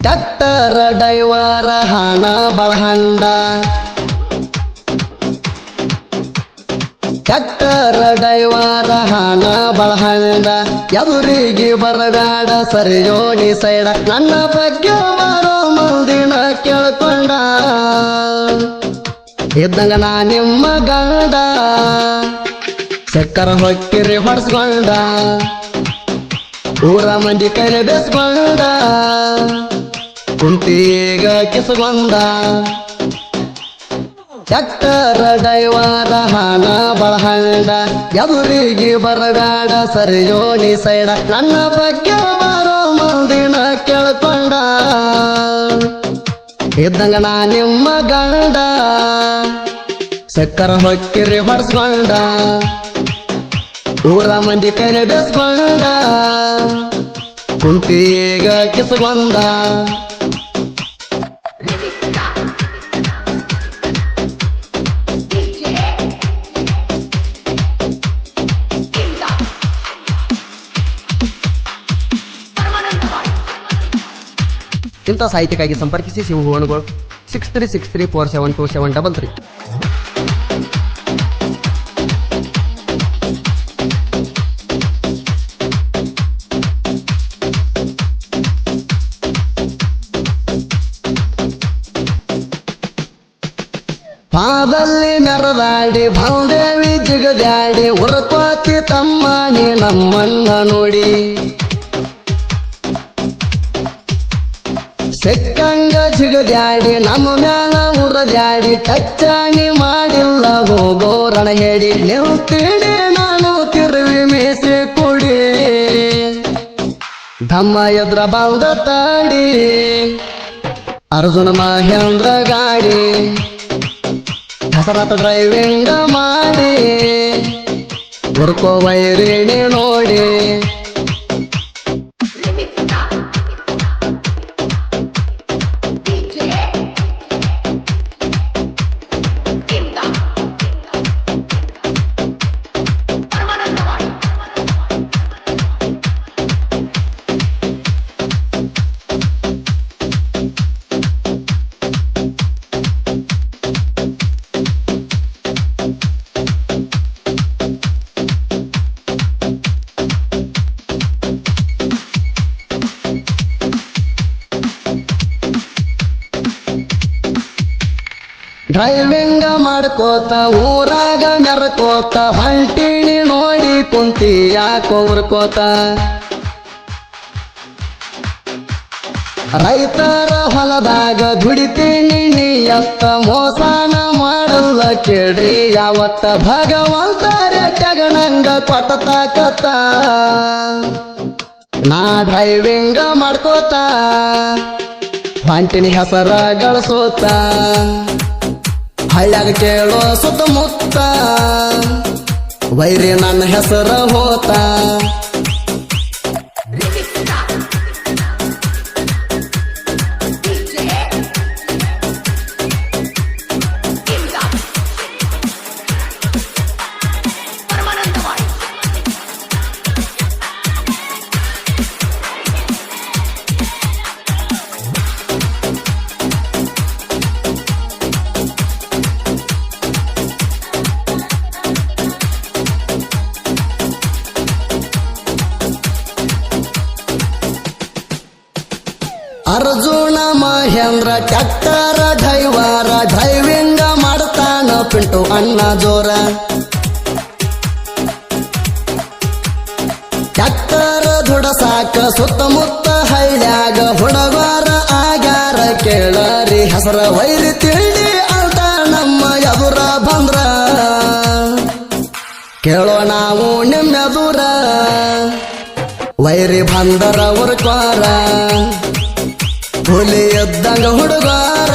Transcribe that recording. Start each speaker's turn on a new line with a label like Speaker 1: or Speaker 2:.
Speaker 1: Tractor ಡೈವರ ಹಣ ಬಳಹಂಡ tractor ಡೈವರ ಹಣ ಬಳಹಂಡ ಎದುರಿಗೆ ಬರಬೇಡ ಸರಿಯೋಣಿ ಸೈಡ ನನ್ನ ಬಗ್ಗೆ ಬರೋ ಮಂದಿನ ಕೇಳ್ಕೊಂಡ ಇದ್ದಂಗ ನಾ ನಿಮ್ಮ ಗಂಡ ಚಕ್ಕರ ಹೊಕ್ಕಿರಿ ಹೊಡ್ಸ್ಕೊಂಡ ಊರ ಮಂದಿ ಕೈಲಿ ಬೆಸ್ಕೊಂಡ ಕುಂತೀಗ ಕಿಸ್ಕೊಂಡ ಟ್ರ್ಯಾಕ್ಟರ್ ಡೈವರ ಹಣ ಬಳಹಂಡ ಎದುರಿಗೆ ಬರಬೇಡ ಸರಿಯೋಣಿ ಸೈಡ ನನ್ನ ಬಗ್ಗೆ ಬರೋ ಮಂದಿನ ಕೇಳ್ಕೊಂಡ ಇದ್ದಂಗ ನಾ ನಿಮ್ಮ ಗಂಡ ಚಕ್ಕರ ಹೊಕ್ಕಿರಿ ಹೊಡ್ಸ್ಕೊಂಡ ಊರ ಮಂದಿ ಕೈಲಿ ಬೆಸ್ಕೊಂಡ ಕುಂತೀಗ ಕಿಸ್ಕೊಂಡ ಇಂಥ ಸಾಹಿತ್ಯಕ್ಕಾಗಿ ಸಂಪರ್ಕಿಸಿ ಶಿವ ಹೂವಣಗಳು 6363472733. ಪಾದಲ್ಲಿ ಮೆರದಾಡಿ ಭಾವದೇವಿ ಜಿಗದ್ಯಾಡಿ ಉರಕೋತಿ ತಮ್ಮ ನೀ ನಮ್ಮನ್ನ ನೋಡಿ ಸಿಕ್ಕಂಗ ಜಿಗದ್ಯಾಡಿ ನಮ್ಮ ಮ್ಯಾಲ ಉರದ್ಯಾಡಿ ಟಚ್ಚಾಣಿ ಮಾಡಿಲ್ಲ ಹೋಗೋರಣ ಹೇಳಿ ನೀವು ತಿಳಿ ನಾನು ತಿರುವಿ ಮೀಸಿ ಕೊಡಿ ಧಮ್ಮ ಎದ್ರ ಬಾಲ್ದ ತಾಡಿ ಅರ್ಜುನ ಮಹೇಂದ್ರ ಗಾಡಿ ಹೆಸರಾತ ಡ್ರೈವಿಂಗ್ ಮಾಡಿ ಉರ್ಕೋ ವೈರಿಣಿ ನೋಡಿ ಡ್ರೈವಿಂಗ್ ಮಾಡ್ಕೋತ ಊರಾಗ ಮೆರ್ಕೋತ ಹೊಂಟಿಣಿ ನೋಡಿ ಕುಂತಿ ಯಾಕೋ ಉರ್ಕೋತ ರೈತರ ಹೊಲದಾಗ ದುಡಿತೀನಿ ನೀ ಎತ್ತ ಮೋಸಾನ ಮಾಡಲ್ಲ ಕೇಳ್ರಿ ಯಾವತ್ತ ಭಗವಂತ ರೆಟ್ಟಗಣಂಗ ಕೊಟ್ಟತಾಕತ್ತ ನಾ ಡ್ರೈವಿಂಗ್ ಮಾಡ್ಕೋತ ಹೊಂಟಿನಿ ಹೆಸರ ಗಳಿಸೋತ ಹಳ್ಳ್ಯಾಗ ಕೇಳೋ ಸುತ್ತಮುತ್ತ ವೈರಿ ನನ್ನ ಹೆಸರ ಹೋತ ಅರ್ಜುನ ಮಹೇಂದ್ರ ಟ್ರ್ಯಾಕ್ಟರ್ ಡೈವರ ಡ್ರೈವಿಂಗ್ ಮಾಡ್ತಾನ ಪಿಂಟು ಅಣ್ಣ ಜೋರ ಟ್ರ್ಯಾಕ್ಟರ್ ದುಡಸಾಕ ಸುತ್ತಮುತ್ತ ಹಳ್ಳ್ಯಾಗ ಹುಡುಗರ ಆಗ್ಯಾರ ಕೇಳರಿ ಹೆಸರ ವೈರಿ ತಿಳಿ ಅಂತ ನಮ್ಮ ಎದುರ ಬಂದ್ರ ಕೇಳೋ ನಾವು ನಿಮ್ಮೆದುರ ವೈರಿ ಬಂದರ ಉರ್ಕೋರ ಹುಲಿ ಎದ್ದಂಗ ಹುಡುಗಾರ